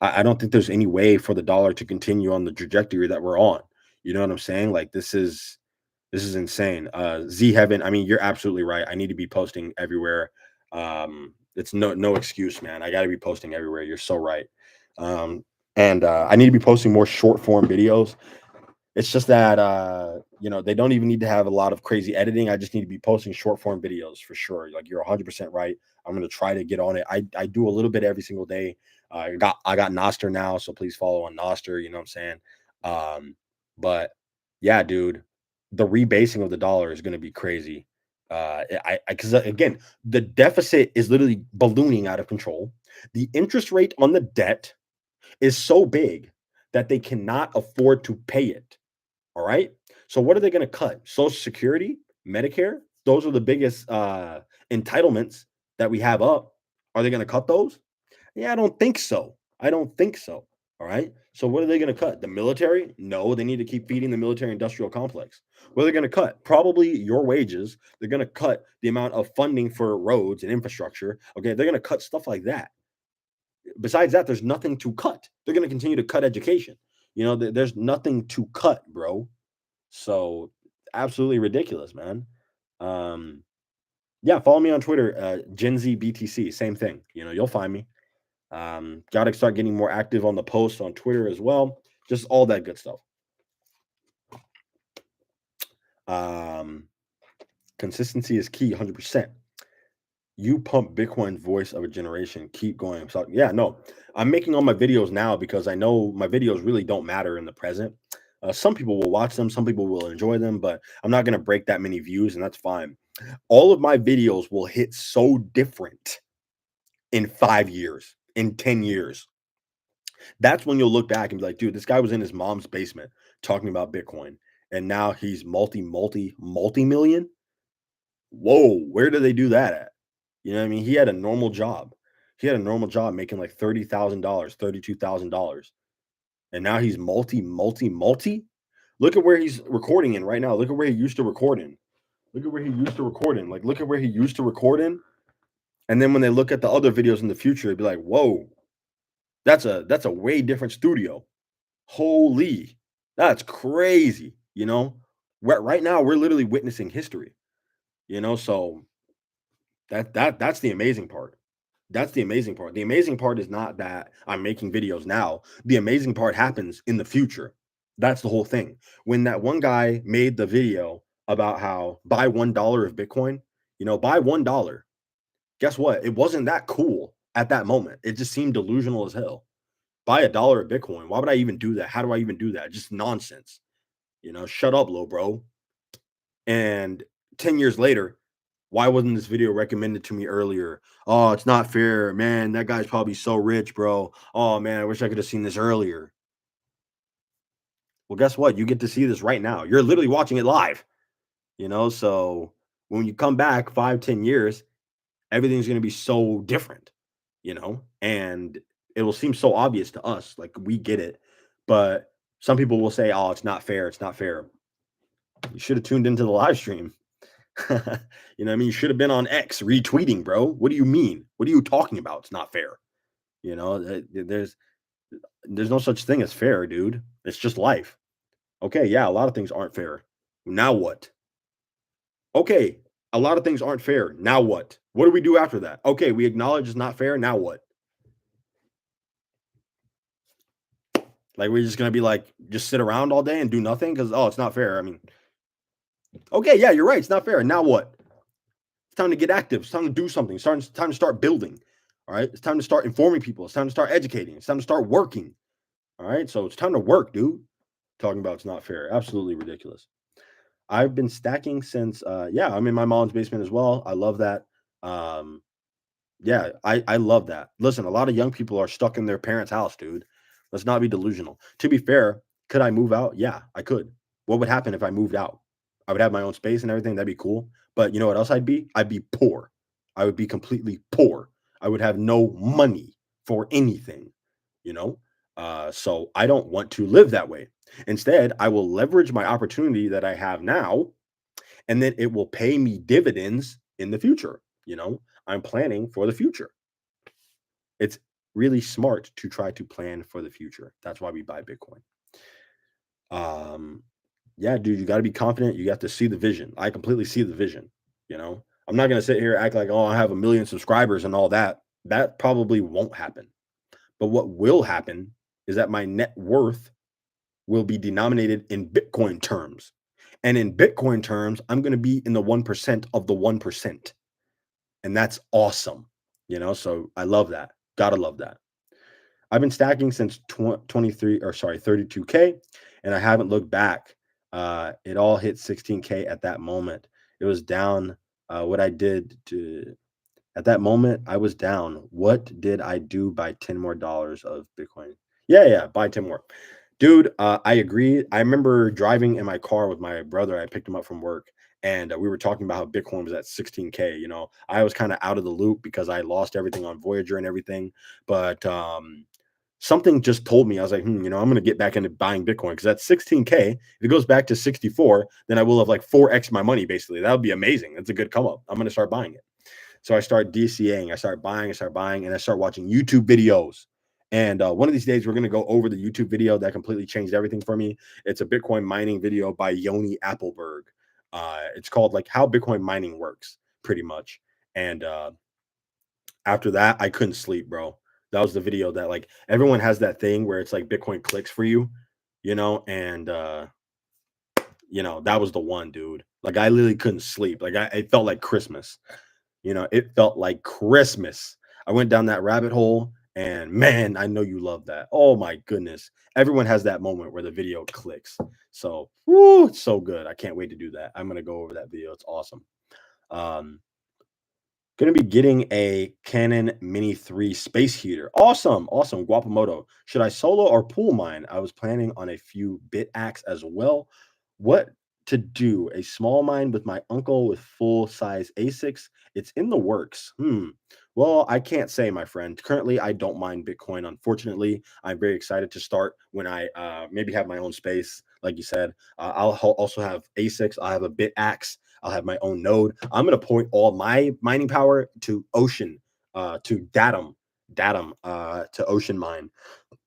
I don't think there's any way for the dollar to continue on the trajectory that we're on. You know what I'm saying? Like this is insane. Z Heaven, I mean, you're absolutely right. I need to be posting everywhere. It's no excuse, man. I got to be posting everywhere. You're so right. And I need to be posting more short form videos. It's just that they don't even need to have a lot of crazy editing. I just need to be posting short form videos for sure. Like you're 100% right. I'm gonna try to get on it. I do a little bit every single day. I got Noster now, so please follow on Noster. You know what I'm saying? But yeah, dude, the rebasing of the dollar is gonna be crazy. Because again, the deficit is literally ballooning out of control. The interest rate on the debt is so big that they cannot afford to pay it. All right. So what are they going to cut? Social Security, Medicare? Those are the biggest entitlements that we have up. Are they going to cut those? Yeah, I don't think so. I don't think so. All right. So what are they going to cut? The military? No, they need to keep feeding the military industrial complex. What are they going to cut? Probably your wages. They're going to cut the amount of funding for roads and infrastructure. Okay. They're going to cut stuff like that. Besides that, there's nothing to cut. They're going to continue to cut education. There's nothing to cut, bro. So absolutely ridiculous, man. Yeah, follow me on Twitter, Gen Z BTC, same thing. You know, you'll find me. Got to start getting more active on the posts on Twitter as well. Just all that good stuff. Um, Consistency is key, 100%. You pump Bitcoin voice of a generation. Keep going. So yeah, no, I'm making all my videos now because I know my videos really don't matter in the present. Some people will watch them, some people will enjoy them, but I'm not going to break that many views, and that's fine. All of my videos will hit so different in 5 years, in 10 years. That's when you'll look back and be like, dude, this guy was in his mom's basement talking about Bitcoin, and now he's multi million. Whoa, where did they do that at? You know what I mean? He had a normal job. He had a normal job making like $30,000, $32,000. And now he's multi. Look at where he's recording in right now. Look at where he used to record in. Look at where he used to record in. Like, look at where he used to record in. And then when they look at the other videos in the future, it'd be like, whoa, that's a way different studio. Holy, that's crazy. You know, right now we're literally witnessing history. You know, so that's the amazing part. That's the amazing part. The amazing part is not that I'm making videos now. The amazing part happens in the future. That's the whole thing. When that one guy made the video about how buy $1 of Bitcoin, buy $1. Guess what? It wasn't that cool at that moment. It just seemed delusional as hell. Buy $1 of Bitcoin. Why would I even do that? How do I even do that? Just nonsense. Shut up, low bro. And 10 years later, why wasn't this video recommended to me earlier? Oh, it's not fair, man. That guy's probably so rich, bro. Oh, man, I wish I could have seen this earlier. Well, guess what? You get to see this right now. You're literally watching it live, So when you come back 5, 10 years, everything's going to be so different, and it will seem so obvious to us. Like, we get it. But some people will say, oh, it's not fair. It's not fair. You should have tuned into the live stream. You should have been on X retweeting, bro. What do you mean? What are you talking about? It's not fair. There's no such thing as fair, dude. It's just life. Okay, yeah, a lot of things aren't fair. Now what? Okay, a lot of things aren't fair. Now what? What do we do after that? Okay, we acknowledge it's not fair. Now what? Like, we're just gonna be like, just sit around all day and do nothing because it's not fair. I mean, okay, yeah, you're right. It's not fair. Now what? It's time to get active. It's time to do something. It's time to start building. All right. It's time to start informing people. It's time to start educating. It's time to start working. All right. So it's time to work, dude. Talking about it's not fair. Absolutely ridiculous. I've been stacking since I'm in my mom's basement as well. I love that. Um, yeah, I love that. Listen, a lot of young people are stuck in their parents' house, dude. Let's not be delusional. To be fair, could I move out? Yeah, I could. What would happen if I moved out? I would have my own space and everything. That'd be cool. But you know what else I'd be? I'd be poor. I would be completely poor. I would have no money for anything, you know? So I don't want to live that way. Instead, I will leverage my opportunity that I have now, and then it will pay me dividends in the future. I'm planning for the future. It's really smart to try to plan for the future. That's why we buy Bitcoin. Yeah, dude, you got to be confident. You have to see the vision. I completely see the vision. I'm not going to sit here and act like, oh, I have 1 million subscribers and all that. That probably won't happen. But what will happen is that my net worth will be denominated in Bitcoin terms. And in Bitcoin terms, I'm going to be in the 1% of the 1%. And that's awesome. So I love that. Gotta love that. I've been stacking since 32K, and I haven't looked back. It all hit 16K at that moment. It was down. What I did to At that moment, I was down. What did I do by 10 more dollars of Bitcoin? Yeah, buy 10 more. Dude, I agree. I remember driving in my car with my brother. I picked him up from work, and we were talking about how Bitcoin was at 16K. I was kind of out of the loop because I lost everything on Voyager and everything. But something just told me, I was like, I'm going to get back into buying Bitcoin because at 16K, if it goes back to 64, then I will have like 4x my money, basically. That would be amazing. That's a good come up. I'm going to start buying it. So I started DCAing. I started buying, and I started watching YouTube videos. And one of these days, we're going to go over the YouTube video that completely changed everything for me. It's a Bitcoin mining video by Yoni Appleberg. It's called like How Bitcoin Mining Works. pretty much. And after that, I couldn't sleep, bro. That was the video that like everyone has that thing where it's like Bitcoin clicks for you, and that was the one, dude. Like I literally couldn't sleep. Like it felt like Christmas. It felt like Christmas. I went down that rabbit hole and man, I know you love that. Oh my goodness. Everyone has that moment where the video clicks. So, woo, it's so good. I can't wait to do that. I'm going to go over that video. It's awesome. Um, Gonna be getting a Canon Mini 3 space heater. Awesome, awesome. Guapamoto. Should I solo or pool mine? I was planning on a few bit acts as well. What to do? A small mine with my uncle with full size ASICs. It's in the works. Well, I can't say, my friend. Currently, I don't mine Bitcoin. Unfortunately, I'm very excited to start when I maybe have my own space. Like you said, also have ASICs. I'll have a bit axe. I'll have my own node. I'm going to point all my mining power to Ocean, to Datum, to Ocean Mine,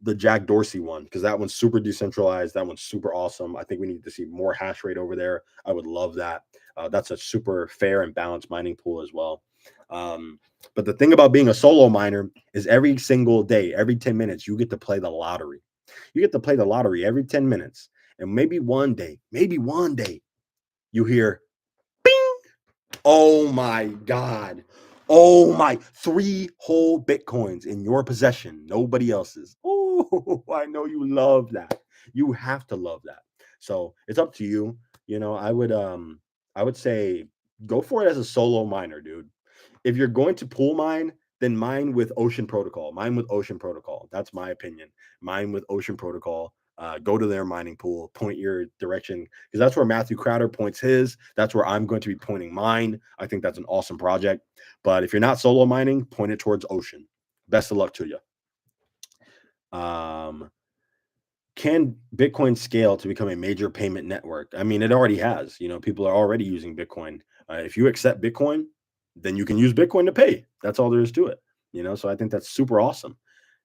the Jack Dorsey one, because that one's super decentralized. That one's super awesome. I think we need to see more hash rate over there. I would love that. That's a super fair and balanced mining pool as well. But the thing about being a solo miner is every single day, every 10 minutes, you get to play the lottery. You get to play the lottery every 10 minutes. And maybe one day, you hear oh my God. Oh my, 3 whole Bitcoins in your possession, nobody else's. Oh, I know you love that. You have to love that. So it's up to you. I would say go for it as a solo miner, dude. If you're going to pool mine, then mine with Ocean Protocol. Mine with Ocean Protocol. That's my opinion. Mine with Ocean Protocol. Go to their mining pool, point your direction, because that's where Matthew Crowder points his. That's where I'm going to be pointing mine. I think that's an awesome project. But if you're not solo mining, point it towards Ocean. Best of luck to you. Can Bitcoin scale to become a major payment network? I mean, it already has. People are already using Bitcoin. If you accept Bitcoin, then you can use Bitcoin to pay. That's all there is to it. So I think that's super awesome.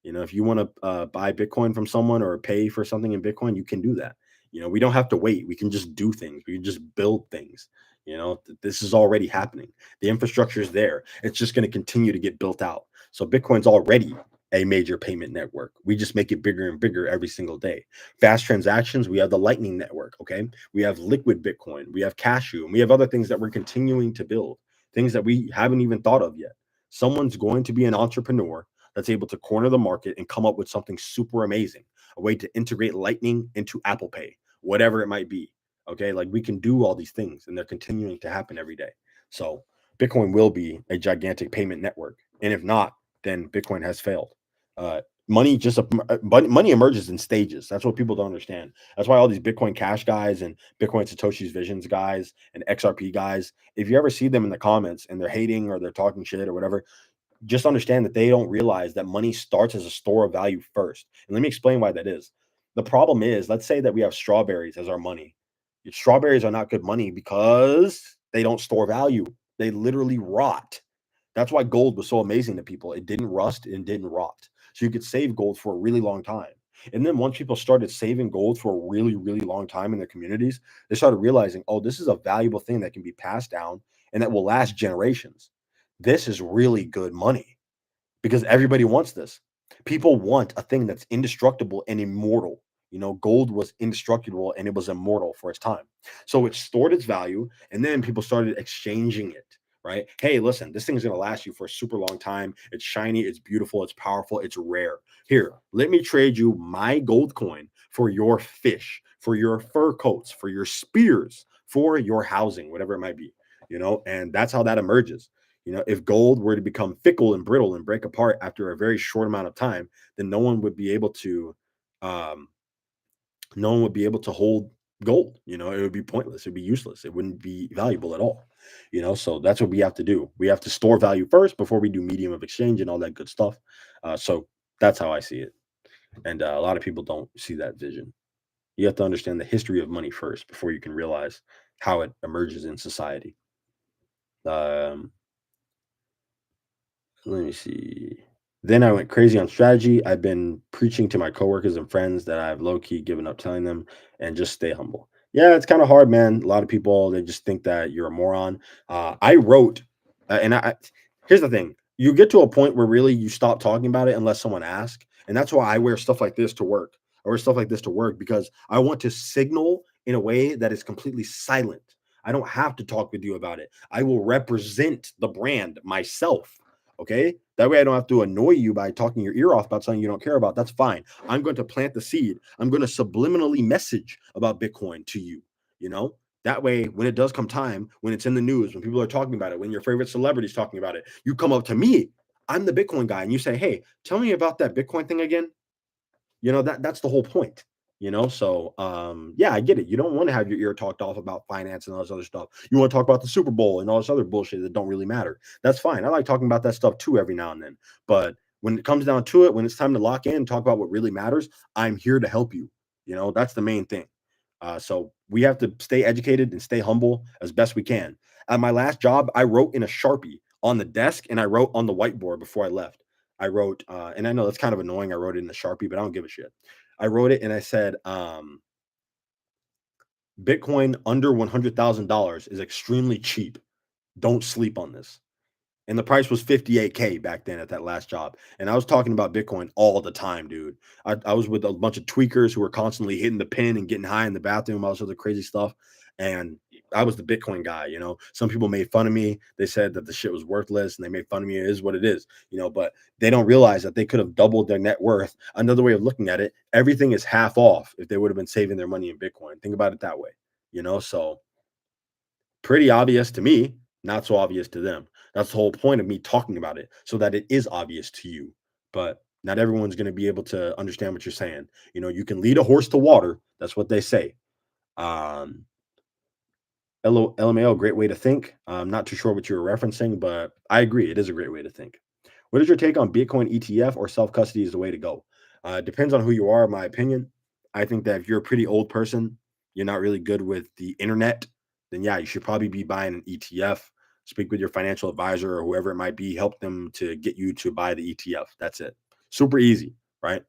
If you want to buy Bitcoin from someone or pay for something in Bitcoin, you can do that. We don't have to wait. We can just do things. We can just build things. This is already happening. The infrastructure is there. It's just going to continue to get built out. So Bitcoin's already a major payment network. We just make it bigger and bigger every single day. Fast transactions, we have the Lightning Network, okay? We have liquid Bitcoin, we have Cashew, and we have other things that we're continuing to build, things that we haven't even thought of yet. Someone's going to be an entrepreneur that's able to corner the market and come up with something super amazing, a way to integrate Lightning into Apple Pay, whatever it might be, okay? Like we can do all these things and they're continuing to happen every day. So Bitcoin will be a gigantic payment network. And if not, then Bitcoin has failed. Money emerges in stages. That's what people don't understand. That's why all these Bitcoin Cash guys and Bitcoin Satoshi's Visions guys and XRP guys, if you ever see them in the comments and they're hating or they're talking shit or whatever, just understand that they don't realize that money starts as a store of value first. And let me explain why that is. The problem is, let's say that we have strawberries as our money. Strawberries are not good money because they don't store value. They literally rot. That's why gold was so amazing to people. It didn't rust and didn't rot. So you could save gold for a really long time. And then once people started saving gold for a really, really long time in their communities, they started realizing, oh, this is a valuable thing that can be passed down and that will last generations. This is really good money because everybody wants this. People want a thing that's indestructible and immortal. Gold was indestructible and it was immortal for its time. So it stored its value and then people started exchanging it, right? Hey, listen, this thing's going to last you for a super long time. It's shiny, it's beautiful, it's powerful, it's rare. Here, let me trade you my gold coin for your fish, for your fur coats, for your spears, for your housing, whatever it might be, and that's how that emerges. If gold were to become fickle and brittle and break apart after a very short amount of time, then no one would be able to um, hold gold. It would be pointless. It'd be useless. It wouldn't be valuable at all. So that's what we have to do. We have to store value first before we do medium of exchange and all that good stuff. So that's how I see it. And a lot of people don't see that vision. You have to understand the history of money first before you can realize how it emerges in society. Um, Let me see. Then I went crazy on strategy. I've been preaching to my coworkers and friends that I've low key given up telling them and just stay humble. Yeah, it's kind of hard, man. A lot of people, they just think that you're a moron. I wrote And here's the thing: you get to a point where really you stop talking about it unless someone asks, and that's why I wear stuff like this to work. I wear stuff like this to work because I want to signal in a way that is completely silent. I don't have to talk with you about it. I will represent the brand myself. Okay. That way I don't have to annoy you by talking your ear off about something you don't care about. That's fine. I'm going to plant the seed. I'm going to subliminally message about Bitcoin to you, you know? That way, when it does come time, when it's in the news, when people are talking about it, when your favorite celebrity's talking about it, you come up to me. I'm the Bitcoin guy, and you say, "Hey, tell me about that Bitcoin thing again." That's the whole point. Yeah, I get it. You don't want to have your ear talked off about finance and all this other stuff. You want to talk about the Super Bowl and all this other bullshit that don't really matter. That's fine. I like talking about that stuff too every now and then. But when it comes down to it, when it's time to lock in and talk about what really matters, I'm here to help you. That's the main thing. So we have to stay educated and stay humble as best we can. At my last job, I wrote in a Sharpie on the desk and I wrote on the whiteboard before I left. I wrote, and I know that's kind of annoying. I wrote it in the Sharpie, but I don't give a shit. I wrote it and I said, Bitcoin under $100,000 is extremely cheap. Don't sleep on this. And the price was 58K back then at that last job. And I was talking about Bitcoin all the time, dude. I was with a bunch of tweakers who were constantly hitting the pin and getting high in the bathroom, all this other crazy stuff. And I was the Bitcoin guy. Some people made fun of me. They said that the shit was worthless and they made fun of me. It is what it is, but they don't realize that they could have doubled their net worth. Another way of looking at it, everything is half off if they would have been saving their money in Bitcoin. Think about it that way. So pretty obvious to me, not so obvious to them. That's the whole point of me talking about it, so that it is obvious to you. But not everyone's going to be able to understand what you're saying. You can lead a horse to water. That's what they say. Um, LMAO, great way to think. I'm not too sure what you were referencing, but I agree. It is a great way to think. What is your take on Bitcoin ETF or self custody is the way to go? Depends on who you are, in my opinion. I think that if you're a pretty old person, you're not really good with the internet, then yeah, you should probably be buying an ETF. Speak with your financial advisor or whoever it might be, help them to get you to buy the ETF. That's it. Super easy, right?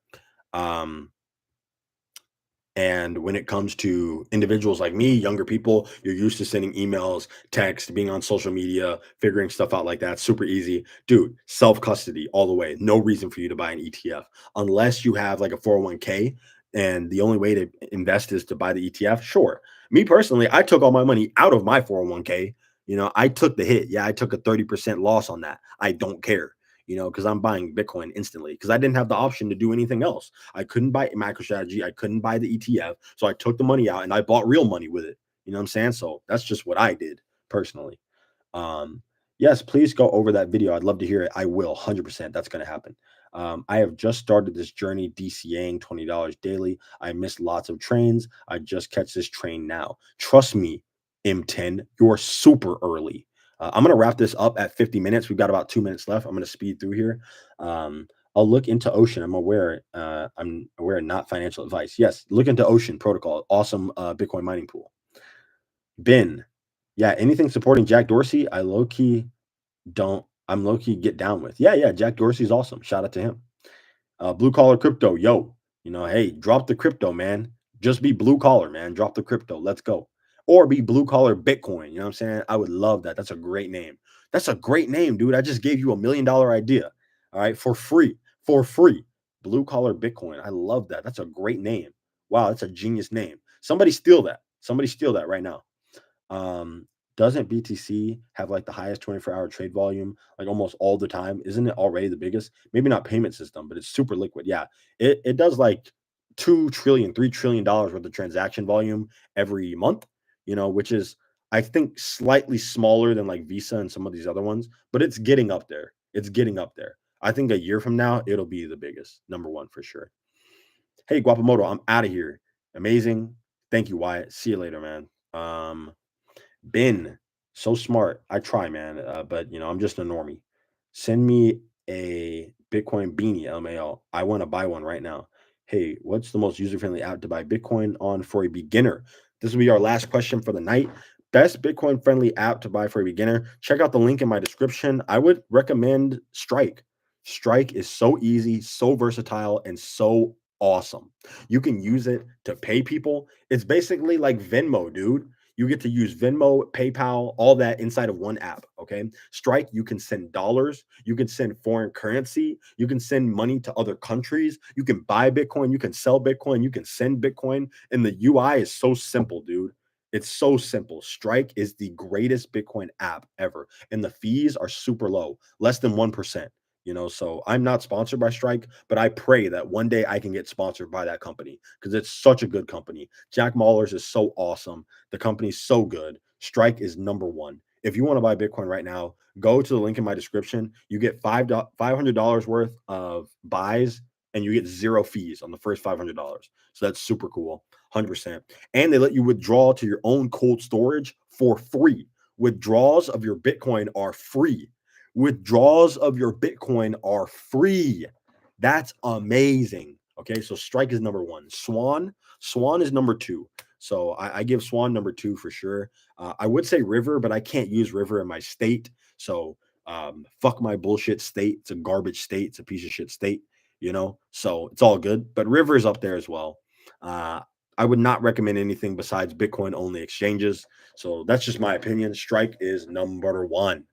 Um, and when it comes to individuals like me, younger people, you're used to sending emails, text, being on social media, figuring stuff out like that. Super easy. Dude, self custody all the way. No reason for you to buy an ETF unless you have like a 401k. And the only way to invest is to buy the ETF. Sure. Me personally, I took all my money out of my 401k. I took the hit. Yeah, I took a 30% loss on that. I don't care, because I'm buying Bitcoin instantly because I didn't have the option to do anything else. I couldn't buy MicroStrategy. I couldn't buy the ETF. So I took the money out and I bought real money with it. You know what I'm saying? So that's just what I did personally. Um, yes, please go over that video. I'd love to hear it. I will 100%. That's going to happen. I have just started this journey DCAing $20 daily. I missed lots of trains. I just catch this train now. Trust me, M10, you're super early. I'm going to wrap this up at 50 minutes. We've got about 2 minutes left. I'm going to speed through here. I'll look into Ocean. I'm aware. Not financial advice. Yes, look into Ocean Protocol. Awesome Bitcoin mining pool. Ben, yeah, anything supporting Jack Dorsey, I'm low key get down with. Yeah, Jack Dorsey's awesome. Shout out to him. Blue collar crypto, yo, hey, drop the crypto, man. Just be blue collar, man. Drop the crypto. Let's go. Or be blue collar Bitcoin. You know what I'm saying? I would love that. That's a great name. That's a great name, dude. I just gave you $1 million idea. All right, for free. For free. Blue collar Bitcoin. I love that. That's a great name. Wow, that's a genius name. Somebody steal that. Somebody steal that right now. Um, doesn't BTC have like the highest 24-hour trade volume like almost all the time? Isn't it already the biggest? Maybe not payment system, but it's super liquid. Yeah, it does like 2 trillion, $3 trillion worth of transaction volume every month, which is I think slightly smaller than like Visa and some of these other ones, but it's getting up there. It's getting up there. I think a year from now, it'll be the biggest, number one for sure. Hey, Guapamoto, I'm out of here. Amazing. Thank you, Wyatt. See you later, man. Ben, so smart. I try, man, but I'm just a normie. Send me a Bitcoin beanie, LMAO. I want to buy one right now. Hey, what's the most user-friendly app to buy Bitcoin on for a beginner? This will be our last question for the night. Best Bitcoin-friendly app to buy for a beginner. Check out the link in my description. I would recommend Strike. Strike is so easy, so versatile, and so awesome. You can use it to pay people. It's basically like Venmo, dude. You get to use Venmo, PayPal, all that inside of one app. Okay. Strike, you can send dollars, you can send foreign currency, you can send money to other countries, you can buy Bitcoin, you can sell Bitcoin, you can send Bitcoin. And the UI is so simple, dude. It's so simple. Strike is the greatest Bitcoin app ever. And the fees are super low, less than 1%. So I'm not sponsored by Strike, but I pray that one day I can get sponsored by that company because it's such a good company. Jack Mallers is so awesome. The company's so good. Strike is number one. If you want to buy Bitcoin right now, go to the link in my description. You get $500 worth of buys and you get zero fees on the first $500. So that's super cool. 100%. And they let you withdraw to your own cold storage for free. Withdrawals of your Bitcoin are free. Withdrawals of your Bitcoin are free. That's amazing. Okay, so Strike is number one. Swan is number two. So I give Swan number two for sure. I would say River, but I can't use River in my state. So fuck my bullshit state. It's a garbage state. It's a piece of shit state. So it's all good. But River is up there as well. Uh, I would not recommend anything besides Bitcoin only exchanges. So that's just my opinion. Strike is number one.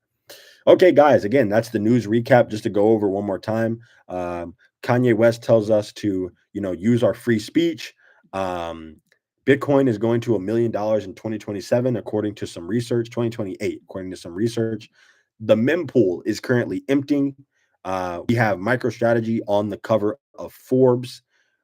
Okay, guys, again, that's the news recap. Just to go over one more time, Kanye West tells us to, use our free speech. Bitcoin is going to $1 million in 2027, according to some research. 2028, according to some research. The mempool is currently emptying. We have MicroStrategy on the cover of Forbes.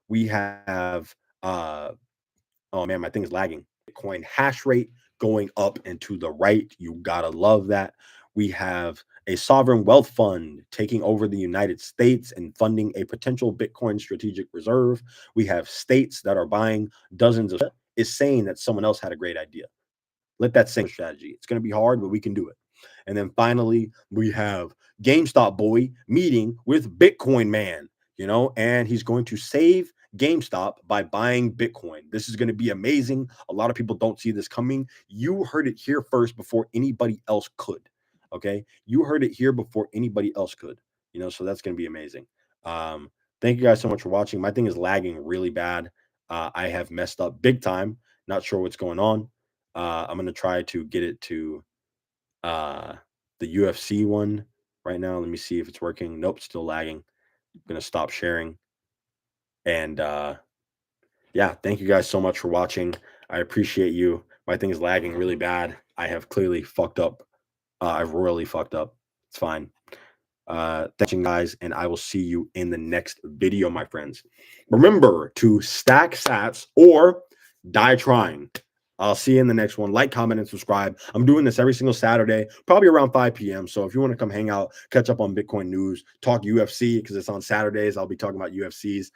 We have oh man, my thing is lagging. Bitcoin hash rate going up and to the right. You gotta love that. We have a sovereign wealth fund taking over the United States and funding a potential Bitcoin strategic reserve. We have states that are buying dozens of is saying that someone else had a great idea. Let that sink strategy. It's going to be hard, but we can do it. And then finally, we have GameStop boy meeting with Bitcoin man, and he's going to save GameStop by buying Bitcoin. This is going to be amazing. A lot of people don't see this coming. You heard it here first before anybody else could. Okay. You heard it here before anybody else could, so that's going to be amazing. Thank you guys so much for watching. My thing is lagging really bad. I have messed up big time. Not sure what's going on. I'm going to try to get it to uh, the UFC one right now. Let me see if it's working. Nope, still lagging. I'm going to stop sharing. And yeah, thank you guys so much for watching. I appreciate you. My thing is lagging really bad. I have clearly fucked up. I've royally fucked up. It's fine. Thank you guys, and I will see you in the next video, my friends. Remember to stack sats or die trying. I'll see you in the next one. Like, comment, and subscribe. I'm doing this every single Saturday, probably around 5 p.m. So if you want to come hang out, catch up on Bitcoin news, talk UFC, because it's on Saturdays. I'll be talking about UFCs.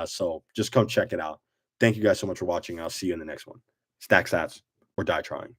So just come check it out. Thank you guys so much for watching. I'll see you in the next one. Stack sats or die trying.